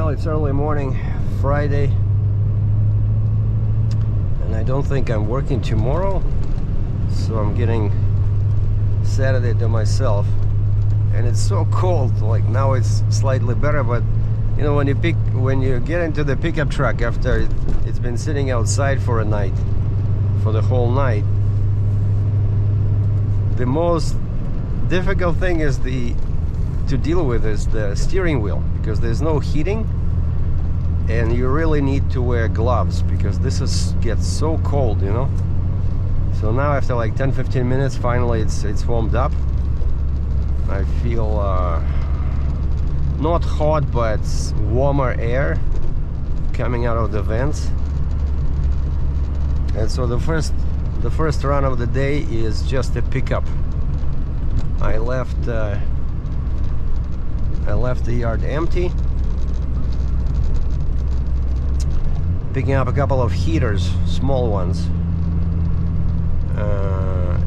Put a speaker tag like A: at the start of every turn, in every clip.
A: Well, it's early morning, Friday, and I don't think I'm working tomorrow, so I'm getting Saturday to myself. And it's so cold. Like now it's slightly better, but you know, when you get into the pickup truck after it's been sitting outside for a night, for the whole night, the most difficult thing is to deal with is the steering wheel, because there's no heating, and you really need to wear gloves because gets so cold, you know. So now after like 10-15 minutes, finally it's warmed up. I feel not hot, but warmer air coming out of the vents. And so the first run of the day is just a pickup. I left the yard empty, picking up a couple of heaters, small ones,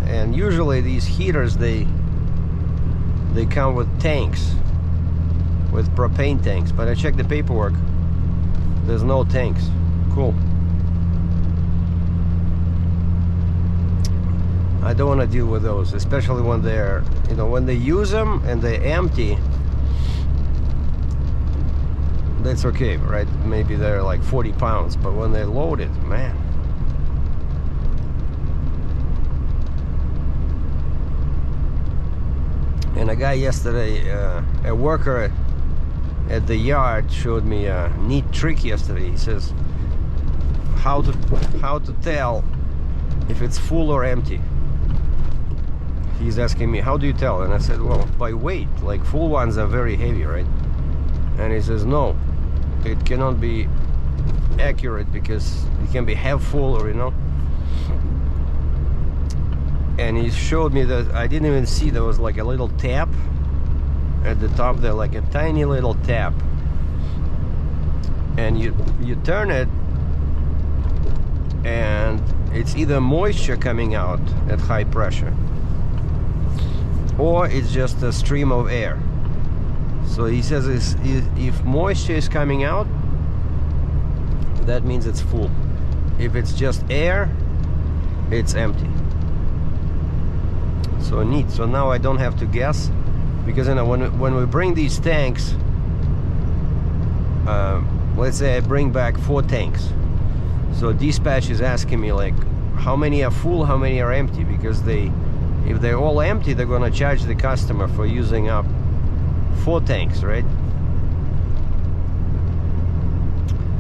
A: and usually these heaters they come with tanks, with propane tanks, but I checked the paperwork, there's no tanks. Cool. I don't want to deal with those, especially when they're, you know, when they use them and they're empty. That's okay, right? Maybe they're like 40 pounds, but when they're loaded, man. And a guy yesterday, a worker at the yard, showed me a neat trick yesterday. He says how to tell if it's full or empty. He's asking me, how do you tell? And I said, well, by weight. Like full ones are very heavy, right? And he says, no, it cannot be accurate because it can be half full, or, you know. And he showed me that I didn't even see there was like a little tap at the top there, like a tiny little tap. And you turn it, and it's either moisture coming out at high pressure, or it's just a stream of air. So he says if moisture is coming out, that means it's full. If it's just air, it's empty. So neat. So now I don't have to guess, because you know, when we bring these tanks, let's say I bring back 4 tanks, so dispatch is asking me like how many are full, how many are empty, because if they're all empty, they're gonna charge the customer for using up 4 tanks, right?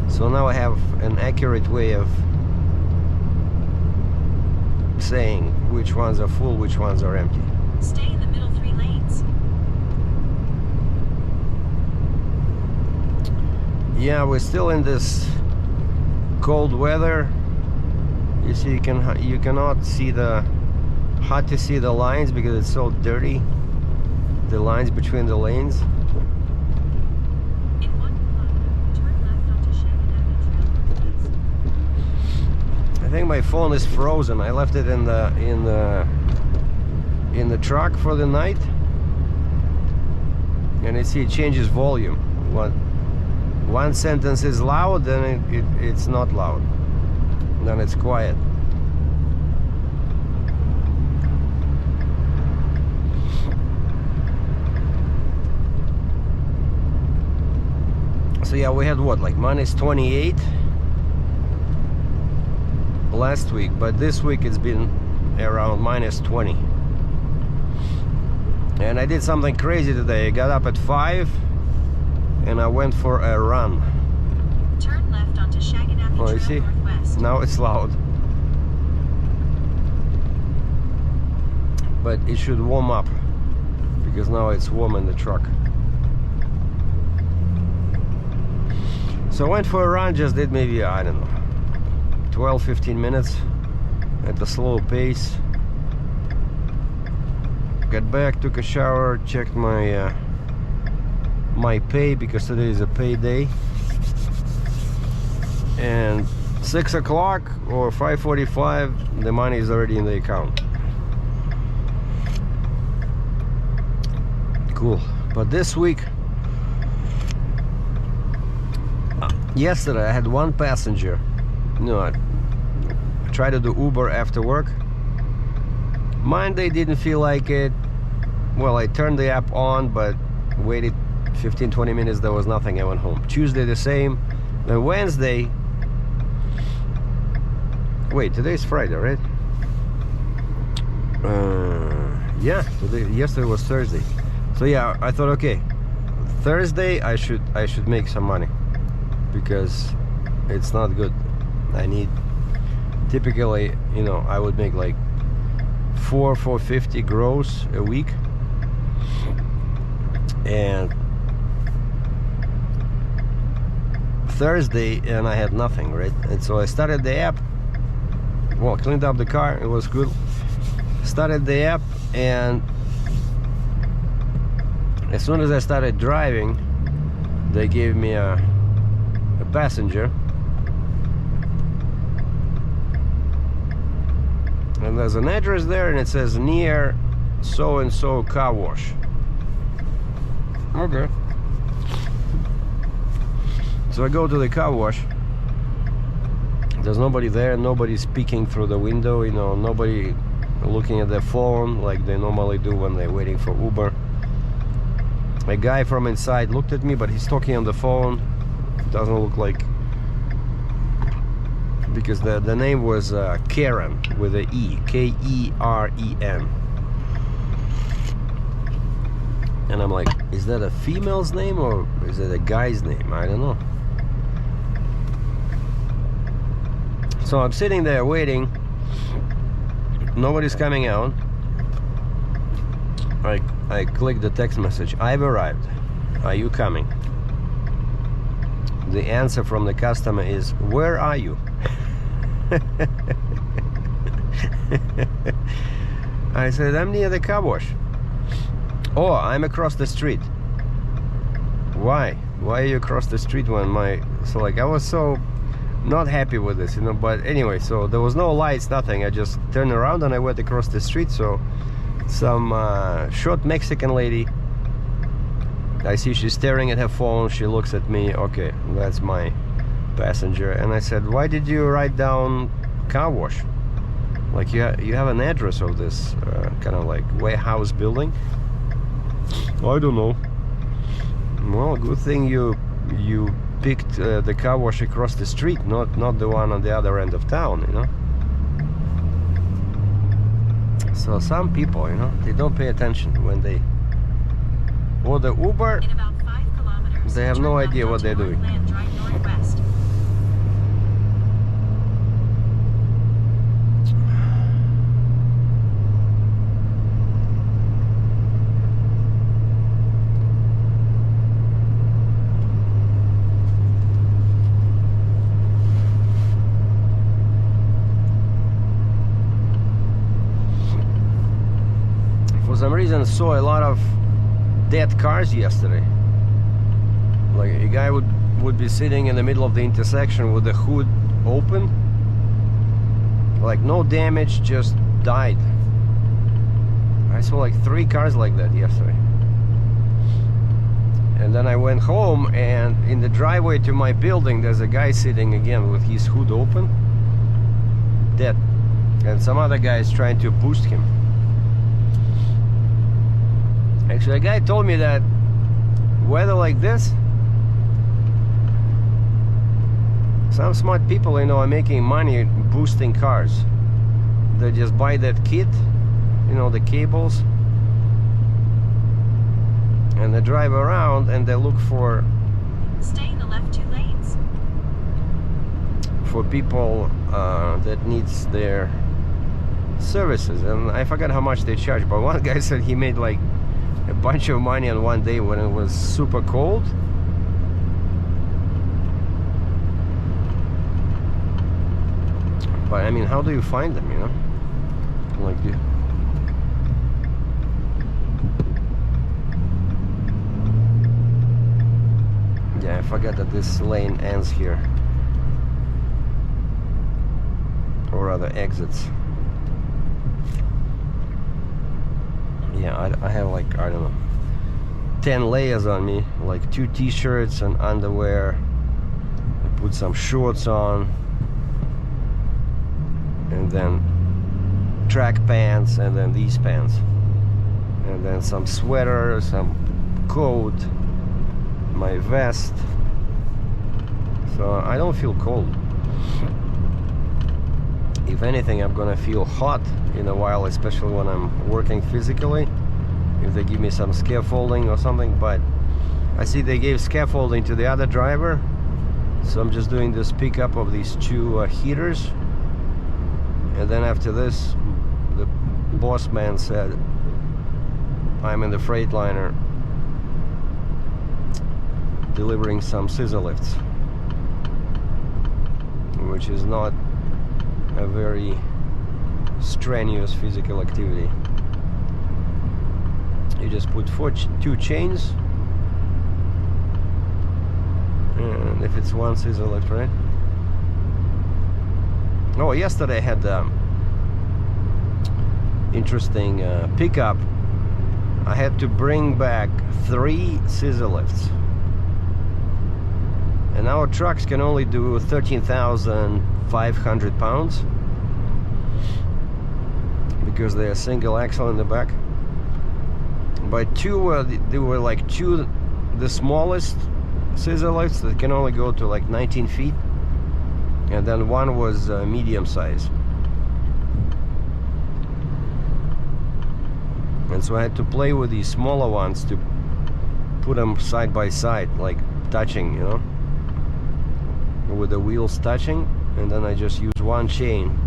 A: So now I have an accurate way of saying which ones are full, which ones are empty.
B: Stay in the middle 3 lanes.
A: Yeah, we're still in this cold weather. You see, you cannot see hard to see the lines because it's so dirty, the lines between the lanes.
B: In 1 kilometer, turn left onto Shaganaki Trail.
A: I think my phone is frozen. I left it in the truck for the night, and you see it changes volume. One sentence is loud, then it's not loud, then it's quiet. So yeah, we had what, like minus 28 last week, but this week it's been around minus 20. And I did something crazy today. I got up at 5 and I went for a run.
B: Turn left onto Shaganaki Trail,
A: you see?
B: northwest.
A: Now it's loud, but it should warm up because now it's warm in the truck. So I went for a run, just did maybe, I don't know, 12-15 minutes at a slow pace. Got back, took a shower, checked my my pay, because today is a pay day. And 6 o'clock or 5:45, the money is already in the account. Cool. But this week yesterday I had one passenger. I tried to do Uber after work. Monday didn't feel like it. Well, I turned the app on, but waited 15-20 minutes, there was nothing. I went home. Tuesday the same. Then Wednesday, wait, today's Friday, right? Yeah, yesterday was Thursday. So yeah, I thought, okay, Thursday I should make some money, because it's not good. I need, typically, I would make like $450 gross a week, and Thursday, and I had nothing, right? And so I started the app. Well, cleaned up the car, it was good. Started the app, and as soon as I started driving, they gave me a passenger, and there's an address there, and it says near so and so car wash. Okay. So I go to the car wash. There's nobody there, nobody speaking through the window, nobody looking at their phone like they normally do when they're waiting for Uber. A guy from inside looked at me, but he's talking on the phone. Doesn't look like, because the name was Karen with a E, K-E-R-E-N. And I'm like, is that a female's name or is it a guy's name? I don't know. So I'm sitting there waiting. Nobody's coming out. I click the text message. I've arrived. Are you coming? The answer from the customer is, where are you? I said, I'm near the car wash. Oh, I'm across the street. Why? Why are you across the street when so like I was so not happy with this, but anyway, so there was no lights, nothing. I just turned around and I went across the street. So some short Mexican lady, I see she's staring at her phone. She looks at me. Okay, that's my passenger. And I said, why did you write down car wash? Like you have an address of this kind of like warehouse building? I don't know. Well, good thing you picked the car wash across the street, not the one on the other end of town, So some people, they don't pay attention when they order Uber.
B: In about 5 kilometers,
A: They have no
B: turn left
A: idea what
B: onto
A: they're doing.
B: Heartland Drive northwest.
A: For some reason, saw a lot of dead cars yesterday. Like a guy would be sitting in the middle of the intersection with the hood open, like no damage, just died. I saw like 3 cars like that yesterday. And then I went home, and in the driveway to my building there's a guy sitting again with his hood open, dead, and some other guy is trying to boost him. Actually, a guy told me that weather like this, some smart people, are making money boosting cars. They just buy that kit, the cables, and they drive around and they look for
B: Stay in the left 2 lanes.
A: for people that needs their services. And I forgot how much they charge, but one guy said he made like a bunch of money on one day when it was super cold. But I mean, how do you find them, like yeah, I forgot that this lane ends here, or rather exits. Yeah, I have like, I don't know, 10 layers on me, like 2 t-shirts and underwear, a put some shorts on, and then track pants, and then these pants, and then some sweater, some coat, my vest, so I don't feel cold. If anything, I'm gonna feel hot in a while, especially when I'm working physically, if they give me some scaffolding or something. But I see they gave scaffolding to the other driver, so I'm just doing this pickup of these two heaters, and then after this, the boss man said I'm in the Freightliner delivering some scissor lifts, which is not a very strenuous physical activity. You just put two chains, and if it's one scissor lift, right? Oh, yesterday I had interesting pickup. I had to bring back 3 scissor lifts, and our trucks can only do 13,500 pounds because they're single axle in the back. But they were like the smallest scissor lifts that can only go to like 19 feet, and then one was medium size. And so I had to play with these smaller ones to put them side by side, like touching, you know, with the wheels touching, and then I just use one chain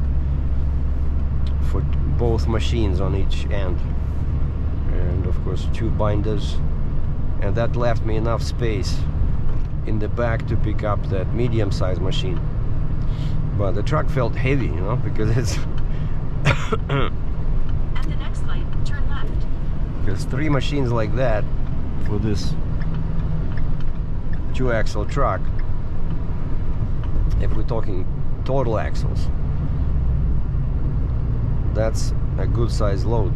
A: for both machines on each end, and of course 2 binders, and that left me enough space in the back to pick up that medium-sized machine. But the truck felt heavy, you know, because it's
B: At the next light, turn left.
A: because 3 machines like that for this 2-axle truck, if we're talking total axles, that's a good size load.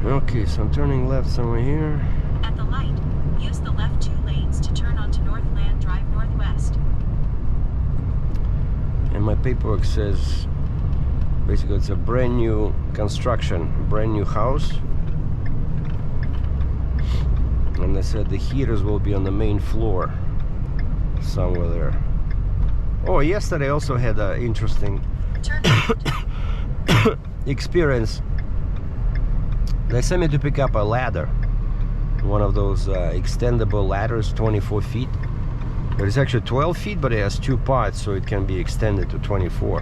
A: Okay, so I'm turning left somewhere here.
B: At the light, use the left 2 lanes to turn onto Northland Drive Northwest.
A: And my paperwork says basically it's a brand new construction, brand new house. And they said the heaters will be on the main floor somewhere there. Oh, yesterday I also had an interesting
B: Turn left.
A: experience. They sent me to pick up a ladder, one of those extendable ladders, 24 feet. But it's actually 12 feet, but it has 2 parts, so it can be extended to 24.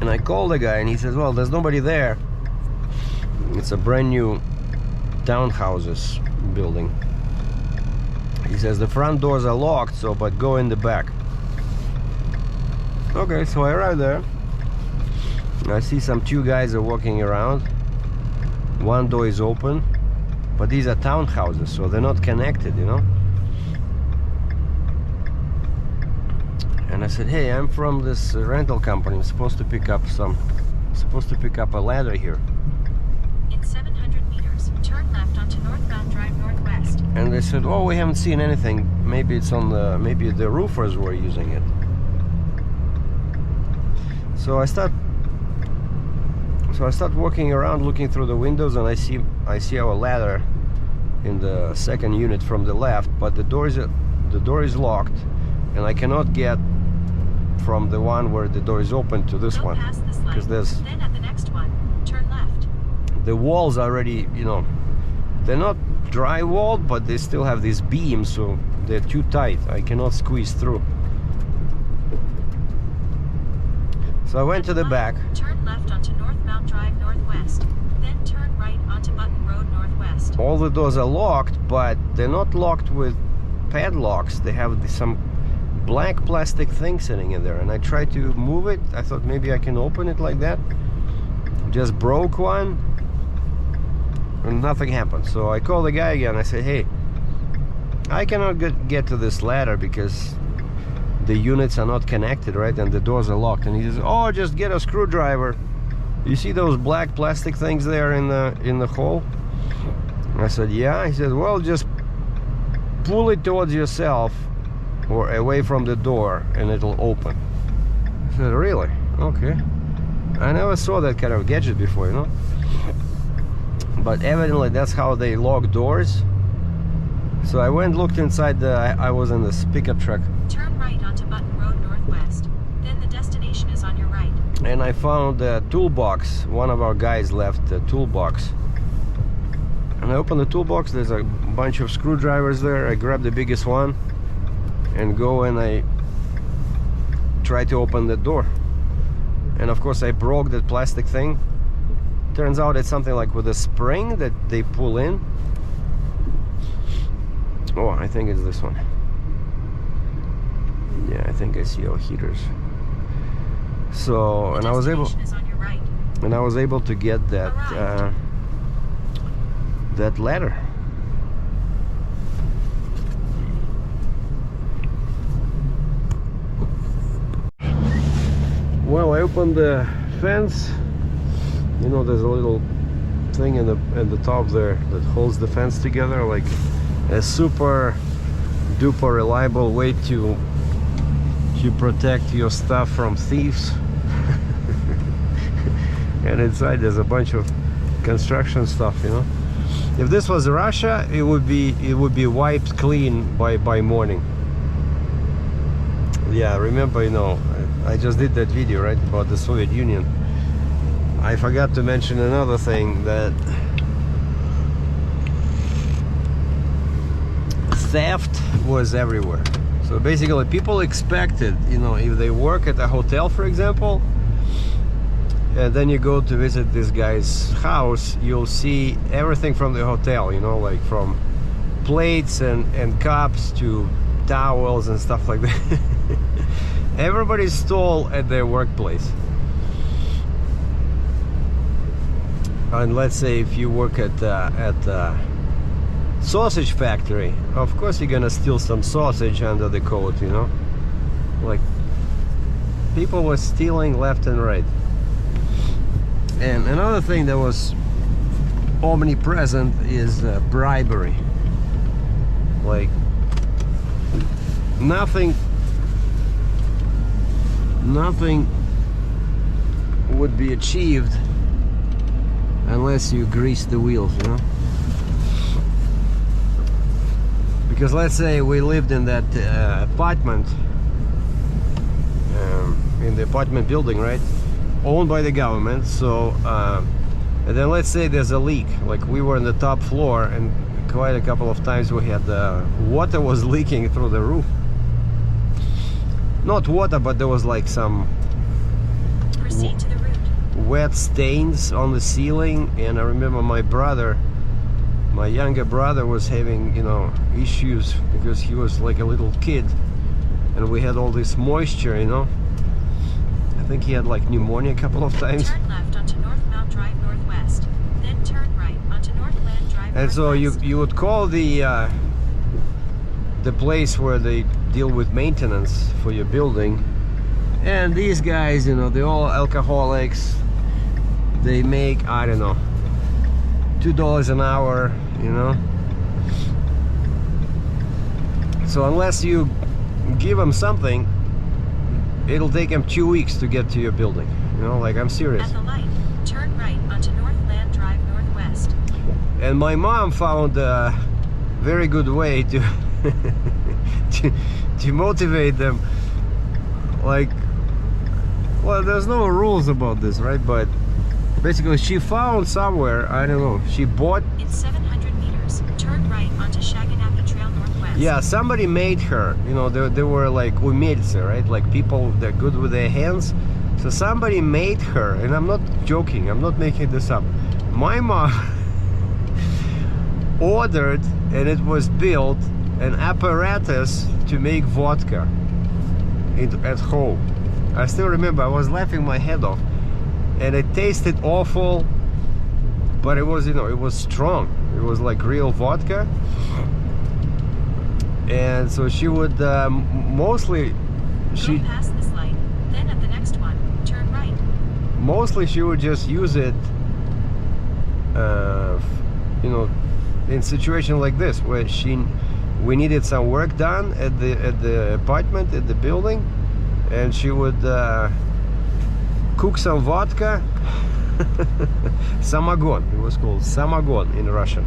A: And I called the guy, and he says, well, there's nobody there. It's a brand new townhouses building. He says the front doors are locked, so but go in the back. Okay, so I arrived there. I see some 2 guys are walking around. One door is open, but these are townhouses, so they're not connected, you know. And I said, hey, I'm from this rental company. I'm supposed to pick up a ladder here.
B: In 700 meters, turn left onto Northbound Drive Northwest.
A: And they said, oh, we haven't seen anything. Maybe it's on the, maybe the roofers were using it. So I start walking around, looking through the windows, and I see our ladder in the second unit from the left, but the door is locked, and I cannot get from the one where the door is open to this
B: Go
A: one,
B: past this light.
A: because there's
B: Then at the next one, turn left.
A: the walls already, you know, they're not drywalled, but they still have these beams, so they're too tight. I cannot squeeze through. So I went to the back.
B: Turn left onto Northbound Drive Northwest. Then turn right onto Button Road Northwest.
A: All the doors are locked, but they're not locked with padlocks. They have some black plastic thing sitting in there, and I tried to move it. I thought maybe I can open it like that. Just broke one, and nothing happened. So I called the guy again. I said, hey, I cannot get to this ladder because the units are not connected, right? And the doors are locked. And he says, oh, just get a screwdriver you see those black plastic things there in the hole? I said, yeah. He said, well, just pull it towards yourself or away from the door and it'll open. I said, really? Okay. I never saw that kind of gadget before, you know. But evidently that's how they lock doors. So I went, looked inside I was in this pickup truck.
B: Turn right onto Button Road Northwest. Then the destination is on your right.
A: And I found a toolbox. One of our guys left a toolbox. And I opened the toolbox. There's a bunch of screwdrivers there. I grabbed the biggest one and go and I try to open the door. And of course I broke that plastic thing. Turns out it's something like with a spring that they pull in. Oh, I think it's this one. Yeah, I think I see all heaters. So, and I was able to get that that ladder. Well, I opened the fence. You know, there's a little thing at the top there that holds the fence together, like a super duper reliable way to protect your stuff from thieves. And inside there's a bunch of construction stuff, you know. If this was Russia, it would be wiped clean by morning. Yeah, remember, you know, I just did that video, right, about the Soviet Union. I forgot to mention another thing, that theft was everywhere. So basically people expected, you know, if they work at a hotel, for example, and then you go to visit this guy's house, you'll see everything from the hotel, you know, like from plates and cups to towels and stuff like that. Everybody stole at their workplace. And let's say if you work at sausage factory, of course you're gonna steal some sausage under the coat, you know. Like, people were stealing left and right. And another thing that was omnipresent is bribery. Like, nothing would be achieved unless you grease the wheels, you know. Because let's say we lived in that apartment, in the apartment building, right, owned by the government. So and then let's say there's a leak, like we were on the top floor, and quite a couple of times we had water was leaking through the roof. Not water, but there was like some
B: Proceed to the route.
A: Wet stains on the ceiling. And I remember my younger brother was having, you know, issues because he was like a little kid, and we had all this moisture, you know. I think he had like pneumonia a couple of times.
B: Turn left onto North Mount Drive Northwest, then turn right onto Northland Drive.
A: And so
B: Northwest.
A: you would call the place where they deal with maintenance for your building, and these guys, you know, they're all alcoholics. They make, I don't know, $2 an hour, you know. So unless you give them something, it'll take them 2 weeks to get to your building, you know. Like, I'm serious.
B: At the light, turn right onto Northland Drive Northwest.
A: And my mom found a very good way to to motivate them. Like, well, there's no rules about this, right? But basically she found somewhere, I don't know, she bought...
B: In 700 meters, turn right onto Shaganaki Trail Northwest.
A: Yeah, somebody made her, you know, they were like umельцы, right? Like people that are good with their hands. So somebody made her, and I'm not joking, I'm not making this up. My mom ordered, and it was built, an apparatus to make vodka at home. I still remember, I was laughing my head off, and it tasted awful, but it was, you know, it was strong. It was like real vodka. And so she would
B: Go past this light, then at the next one, turn right.
A: mostly she would just use it, you know, in situation like this where we needed some work done at the apartment, at the building, and she would cook some vodka. Samagon, it was called samagon in Russian.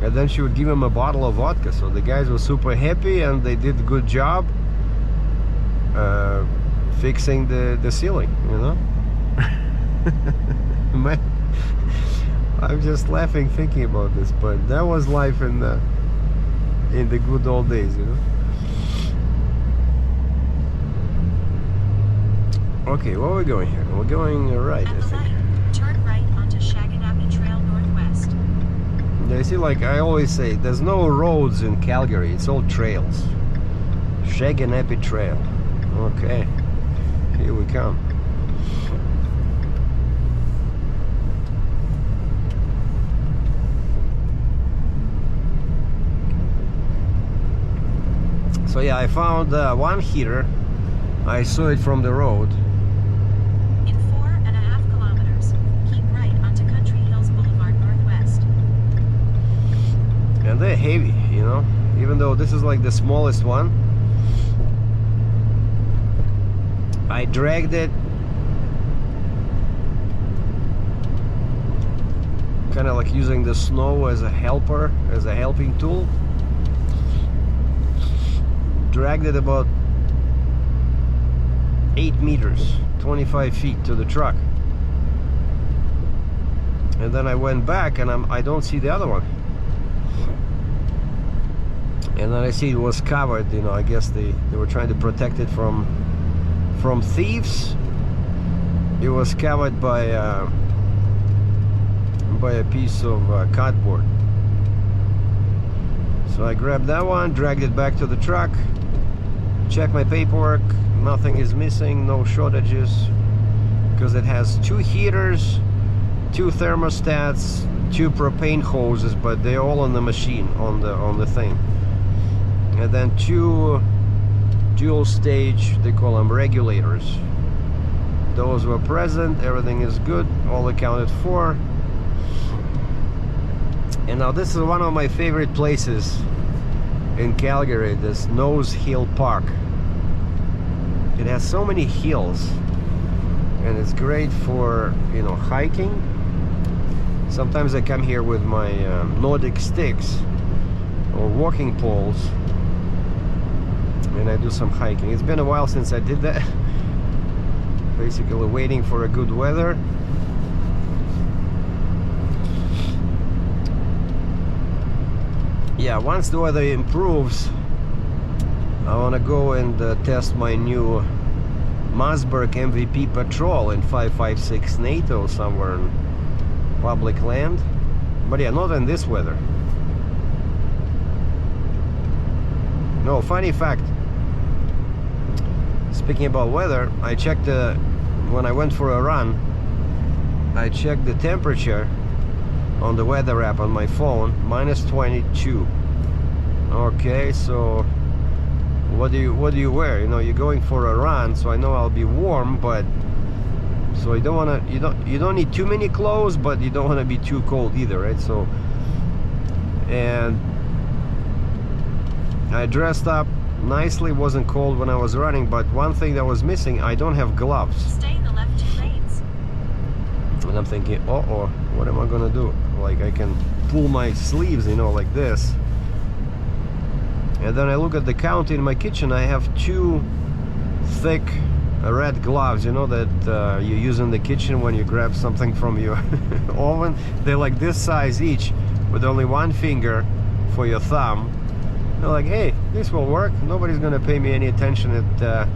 A: And then she would give him a bottle of vodka, so the guys were super happy and they did a good job fixing the ceiling, you know. Man, I'm just laughing thinking about this, but that was life in the good old days, you know. Okay, where are we going here? We're going right, I think.
B: Turn right onto Shaganappi Trail Northwest.
A: Yeah, you see, like I always say, there's no roads in Calgary, it's all trails. Shaganappi Trail. Okay, here we come. So yeah, I found one heater. I saw it from the road.
B: In 4.5 kilometers, keep right onto Country Hills Boulevard Northwest.
A: And they're heavy, you know, even though this is like the smallest one. I dragged it kind of like using the snow as a helper, as a helping tool. Dragged it about 8 meters, 25 feet to the truck, and then I went back and I don't see the other one, and then I see it was covered, you know. I guess they were trying to protect it from thieves. It was covered by a piece of cardboard. So I grabbed that one, dragged it back to the truck, checked my paperwork. Nothing is missing, no shortages, because it has 2 heaters, 2 thermostats, 2 propane hoses, but they're all on the machine, on the thing, and then 2 dual stage, they call them regulators. Those were present, everything is good, all accounted for. And now this is one of my favorite places in Calgary, this Nose Hill Park. It has so many hills and it's great for, you know, hiking. Sometimes I come here with my Nordic sticks or walking poles and I do some hiking. It's been a while since I did that. Basically waiting for a good weather. Yeah, once the weather improves, I want to go and test my new Mossberg MVP Patrol in 556 NATO somewhere in public land. But yeah, not in this weather. No, funny fact. Speaking about weather, I checked when I went for a run, I checked the temperature on the weather app on my phone, -22. Okay, so what do you wear? You know, you're going for a run, so I know I'll be warm, but so you don't need too many clothes, but you don't want to be too cold either, right? So, and I dressed up nicely, wasn't cold when I was running, but one thing that was missing, I don't have gloves.
B: Stay in the left 2 lanes.
A: And I'm thinking, uh-oh, what am I gonna do? Like, I can pull my sleeves, you know, like this. And then I look at the count in my kitchen. I have 2 thick red gloves, you know, that you use in the kitchen when you grab something from your oven. They're like this size each, with only 1 finger for your thumb. They're like, hey, this will work. Nobody's gonna pay me any attention at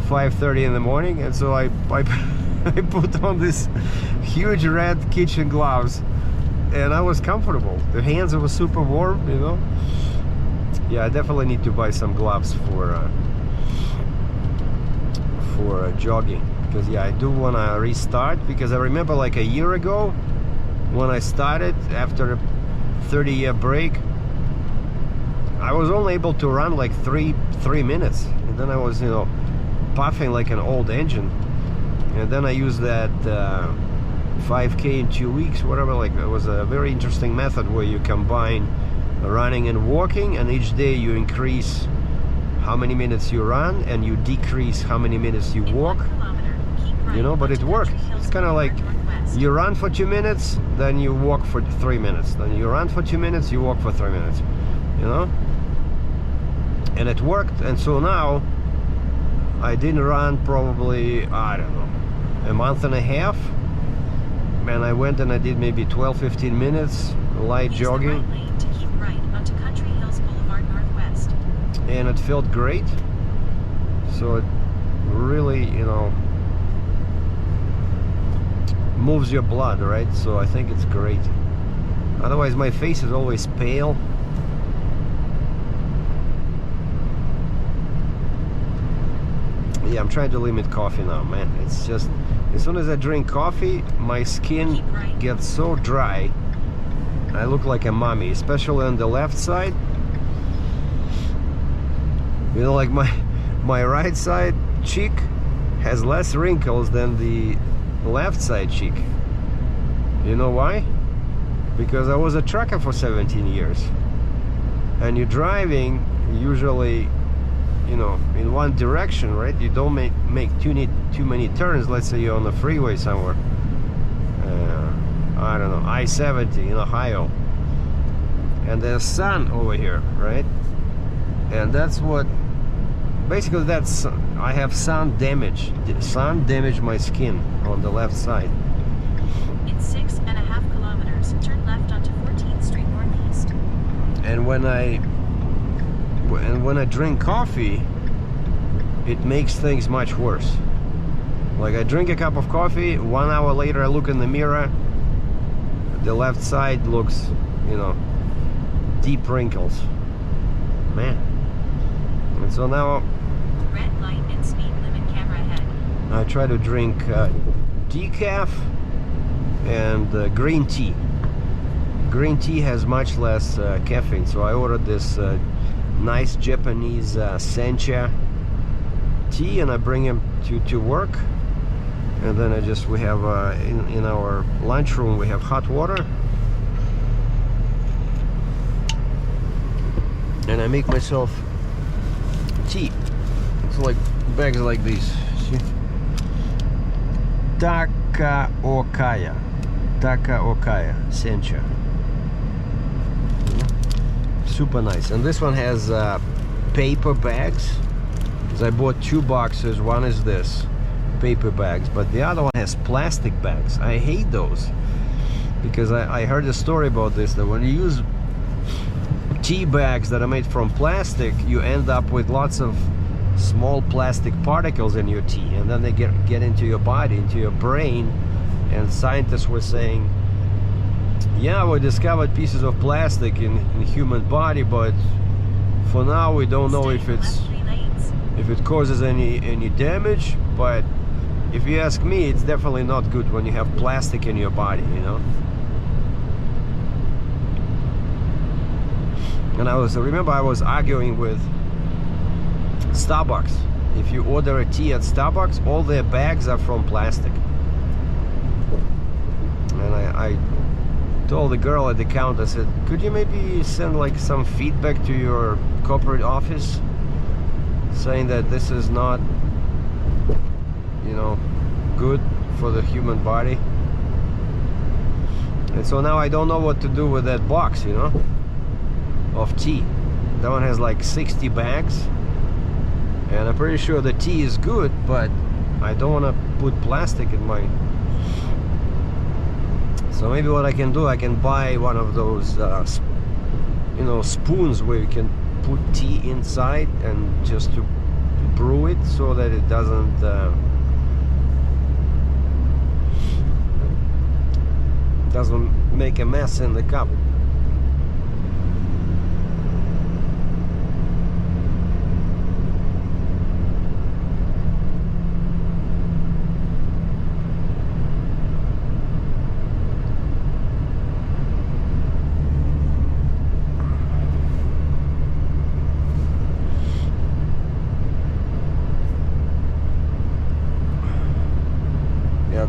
A: 5:30 in the morning. And so I put on this huge red kitchen gloves, and I was comfortable. The hands were super warm, you know. Yeah, I definitely need to buy some gloves for jogging, because yeah, I do want to restart, because I remember like a year ago when I started after a 30-year break, I was only able to run like three minutes, and then I was, you know, puffing like an old engine. And then I used that 5K in 2 weeks, whatever. Like, it was a very interesting method where you combine running and walking, and each day you increase how many minutes you run and you decrease how many minutes you walk. You know, but it worked. It's kind of like you run for 2 minutes, then you walk for 3 minutes, then you run for 2 minutes, you walk for 3 minutes, you know, and it worked. And so now I didn't run probably, I don't know, a month and a half, and I went and I did maybe 12-15 minutes light jogging,
B: to keep right onto Country Hills Boulevard Northwest.
A: and it felt great. So it really, you know, moves your blood, right? So I think it's great. Otherwise my face is always pale. Yeah, I'm trying to limit coffee now, man. It's just, as soon as I drink coffee, my skin gets so dry. I look like a mummy, especially on the left side. You know, like my right side cheek has less wrinkles than the left side cheek. You know why? Because I was a trucker for 17 years, and you're driving usually, you know, in one direction, right? You don't make too many turns. Let's say you're on the freeway somewhere, I don't know, I-70 in Ohio, and there's sun over here, right? And that's what basically, that's, I have sun damage. Sun damaged my skin on the left side.
B: In 6.5 kilometers, turn left onto 14th Street Northeast.
A: And when I drink coffee, it makes things much worse. Like, I drink a cup of coffee, 1 hour later I look in the mirror, the left side looks, you know, deep wrinkles. Man. And so now
B: Red light and speed limit camera ahead.
A: I try to drink decaf and green tea. Green tea has much less caffeine, so I ordered this nice Japanese sencha tea, and I bring him to work. And then we have in our lunchroom we have hot water, and I make myself tea. It's like bags like these. See? Taka-okaya sencha. Super nice. And this one has paper bags. I bought 2 boxes. One is this, paper bags, but the other one has plastic bags. I hate those, because I heard a story about this, that when you use tea bags that are made from plastic, you end up with lots of small plastic particles in your tea, and then they get into your body, into your brain. And scientists were saying, yeah, we discovered pieces of plastic in human body, but for now we don't know if it causes any damage. But if you ask me, it's definitely not good when you have plastic in your body, you know. And I was arguing with Starbucks. If you order a tea at Starbucks, all their bags are from plastic. And I told the girl at the counter, I said, could you maybe send like some feedback to your corporate office saying that this is not, you know, good for the human body? And so now I don't know what to do with that box, you know, of tea. That one has like 60 bags, and I'm pretty sure the tea is good, but I don't want to put plastic in my... So maybe what I can do, I can buy one of those you know, spoons where you can put tea inside, and just to brew it so that it doesn't make a mess in the cup.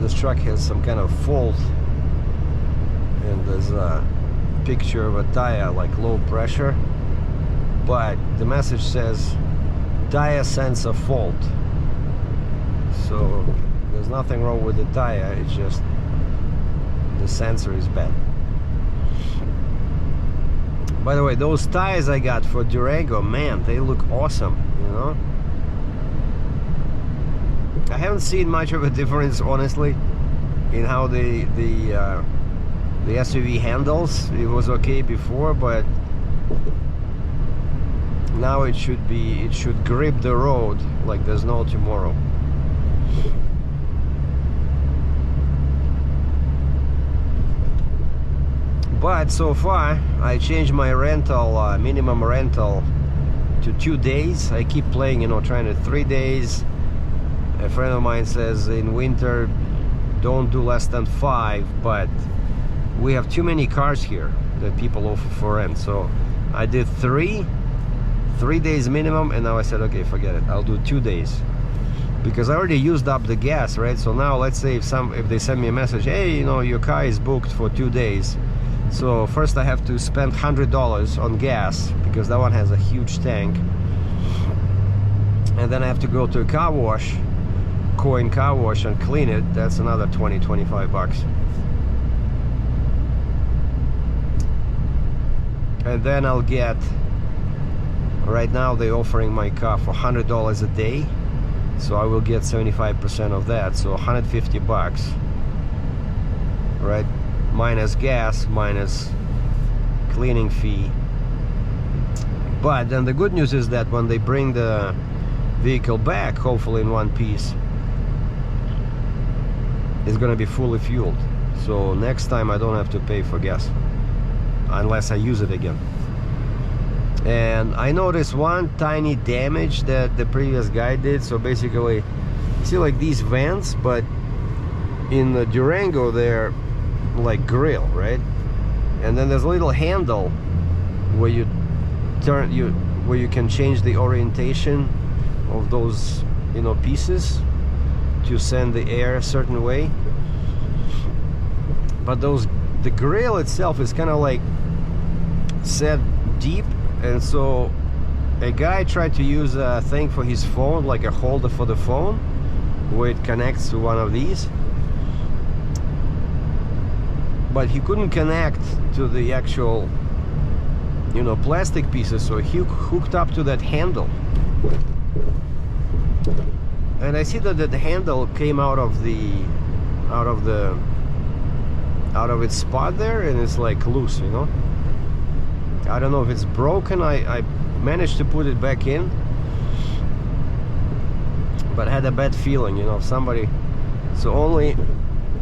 A: this truck has some kind of fault, and there's a picture of a tire like low pressure, but the message says tire sensor fault. So there's nothing wrong with the tire, it's just the sensor is bad. By the way, those tires I got for Durango, man, they look awesome, you know. I haven't seen much of a difference, honestly, in how the SUV handles. It was okay before, but now it should grip the road like there's no tomorrow. But so far, I changed my rental, minimum rental, to 2 days. I keep playing, you know, trying to 3 days. A friend of mine says in winter, don't do less than 5, but we have too many cars here that people offer for rent. So I did 3 days minimum, and now I said, okay, forget it. I'll do 2 days. Because I already used up the gas, right? So now let's say if they send me a message, hey, you know, your car is booked for 2 days. So first I have to spend $100 on gas, because that one has a huge tank. And then I have to go to a car wash, coin car wash, and clean it. That's another 20-25 bucks. And then I'll get, right now they're offering my car for $100 a day. So I will get 75% of that, so 150 bucks, right? Minus gas, minus cleaning fee. But then the good news is that when they bring the vehicle back, hopefully in one piece, it's gonna be fully fueled. So next time I don't have to pay for gas unless I use it again. And I noticed one tiny damage that the previous guy did. So basically, see like these vents, but in the Durango they're like grill, right? And then there's a little handle where you turn, where you can change the orientation of those, you know, pieces to send the air a certain way. But the grill itself is kind of like set deep, and so a guy tried to use a thing for his phone, like a holder for the phone, where it connects to one of these, but he couldn't connect to the actual, you know, plastic pieces, so he hooked up to that handle. And I see that the handle came out of its spot there, and it's like loose, you know. I don't know if it's broken. I managed to put it back in, but I had a bad feeling, you know, somebody. So only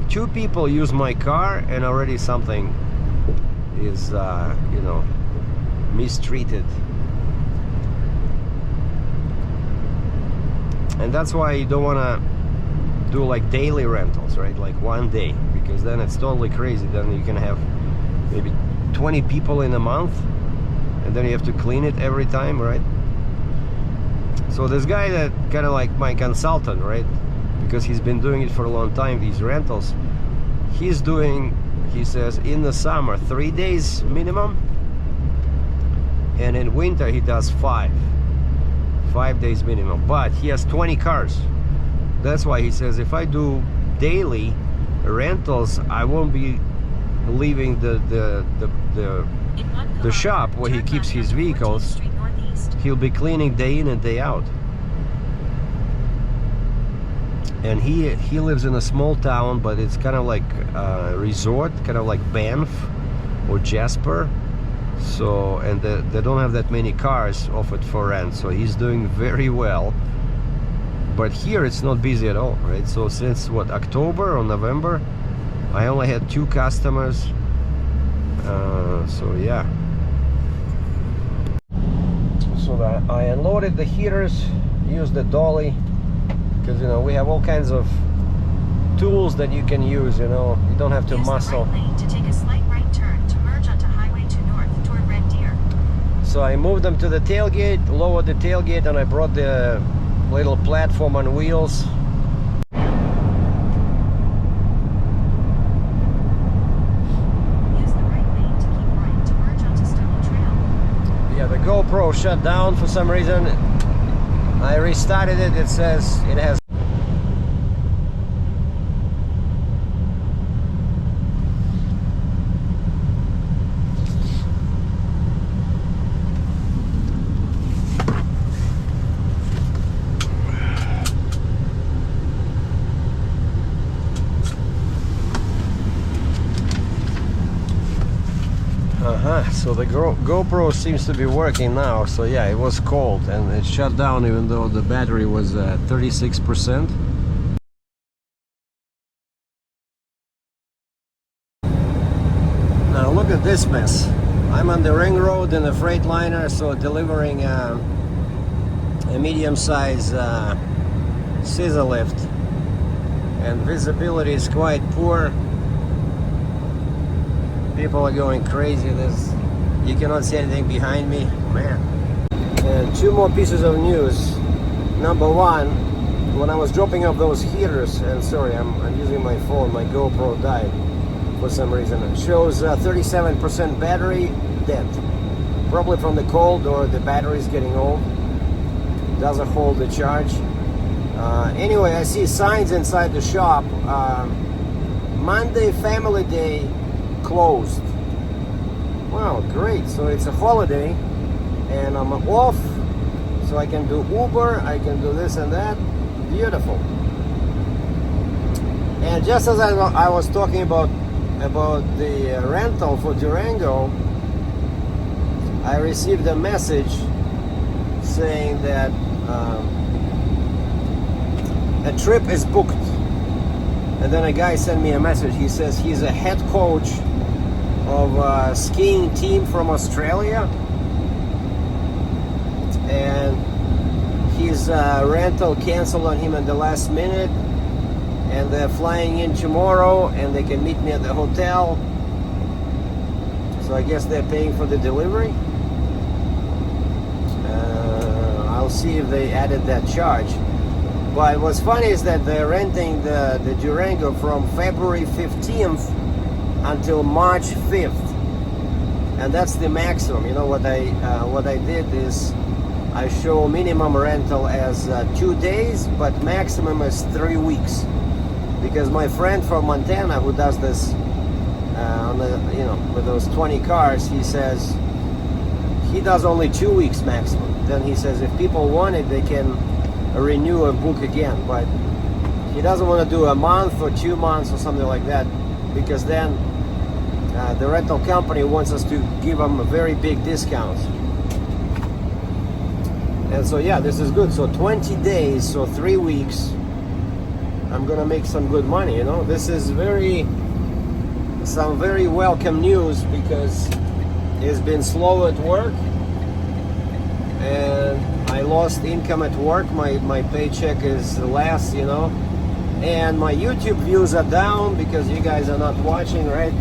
A: 2 people use my car, and already something is, you know, mistreated. And that's why you don't want to do like daily rentals, right? Like 1 day, because then it's totally crazy. Then you can have maybe 20 people in a month, and then you have to clean it every time, right? So this guy that kind of like my consultant, right? Because he's been doing it for a long time, these rentals. He's doing, he says, in the summer 3 days minimum, and in winter he does 5 days minimum. But he has 20 cars. That's why he says if I do daily rentals, I won't be leaving the shop where he keeps his vehicles. He'll be cleaning day in and day out. And he lives in a small town, but it's kind of like a resort, kind of like Banff or Jasper. So, and they don't have that many cars offered for rent, so he's doing very well. But here it's not busy at all, right? So since what, October or November, I only had 2 customers. So yeah. So that I unloaded the heaters, used the dolly, because you know we have all kinds of tools that you can use. You know, you don't have to muscle.
B: The right lane to take a slight right turn to merge onto Highway 2 North toward Red Deer.
A: So I moved them to the tailgate, lowered the tailgate, and I brought the little platform on wheels. GoPro shut down for some reason. I restarted it. It says it has. So the GoPro seems to be working now. So yeah, it was cold and it shut down even though the battery was 36%. Now look at this mess. I'm on the ring road in a Freightliner, so delivering a medium-size scissor lift, and visibility is quite poor. People are going crazy. You cannot see anything behind me, man. And two more pieces of news. Number one, when I was dropping off those heaters, and sorry, I'm using my phone, my GoPro died for some reason. It shows 37% battery dead. Probably from the cold or the battery is getting old. Doesn't hold the charge. Anyway, I see signs inside the shop. Monday, family day, closed. Wow, great. So it's a holiday and I'm off, so I can do Uber, I can do this and that. Beautiful. And just as I was talking about the rental for Durango, I received a message saying that a trip is booked. And then a guy sent me a message. He says he's a head coach of a skiing team from Australia, and his rental canceled on him at the last minute, and they're flying in tomorrow and they can meet me at the hotel. So I guess they're paying for the delivery. I'll see if they added that charge. But what's funny is that they're renting the Durango from February 15th until March 5th, and that's the maximum. You know what I did is I show minimum rental as 2 days, but maximum is 3 weeks, because my friend from Montana who does this on the, with those 20 cars, he says he does only 2 weeks maximum. Then he says if people want it, they can renew and book again, but he doesn't want to do a month or 2 months or something like that, because then the rental company wants us to give them a very big discount. And so yeah, this is good. So 20 days, so 3 weeks, I'm gonna make some good money. This is some very welcome news, because it's been slow at work and I lost income at work. My paycheck is less, and my YouTube views are down because you guys are not watching, right?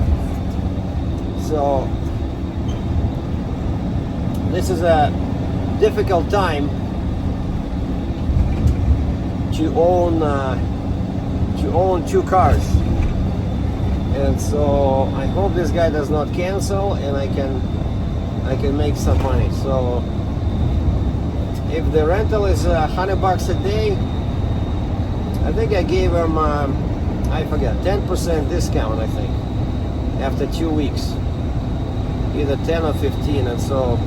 A: So this is a difficult time to own 2 cars, and so I hope this guy does not cancel and I can make some money. So if the rental is $100 a day, I think I gave him I forget, 10% discount, I think, after 2 weeks, either 10 or 15, and so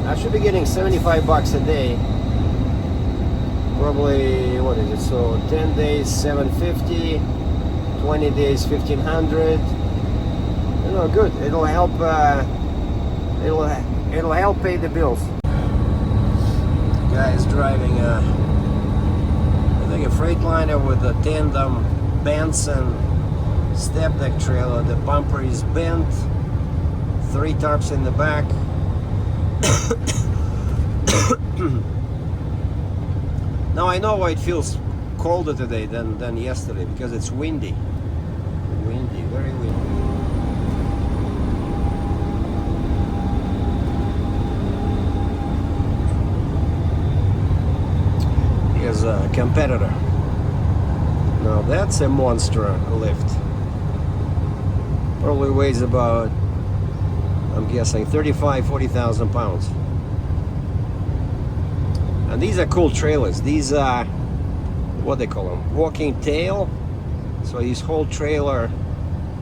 A: I should be getting $75 a day. Probably, what is it? So 10 days, $750, 20 days, $1,500. Good. It'll help. It'll help pay the bills. Guy is driving I think a Freightliner with a tandem Benson step deck trailer. The bumper is bent. 3 tarps in the back. Now I know why it feels colder today than yesterday, because it's windy. Windy, very windy. Here's a competitor. Now that's a monster lift. Probably weighs about I'm guessing 35-40,000 pounds. And these are cool trailers. These are, what they call them, walking tail. So his whole trailer,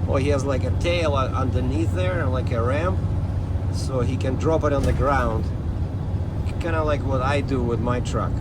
A: well, he has like a tail underneath there, like a ramp, so he can drop it on the ground, kind of like what I do with my truck.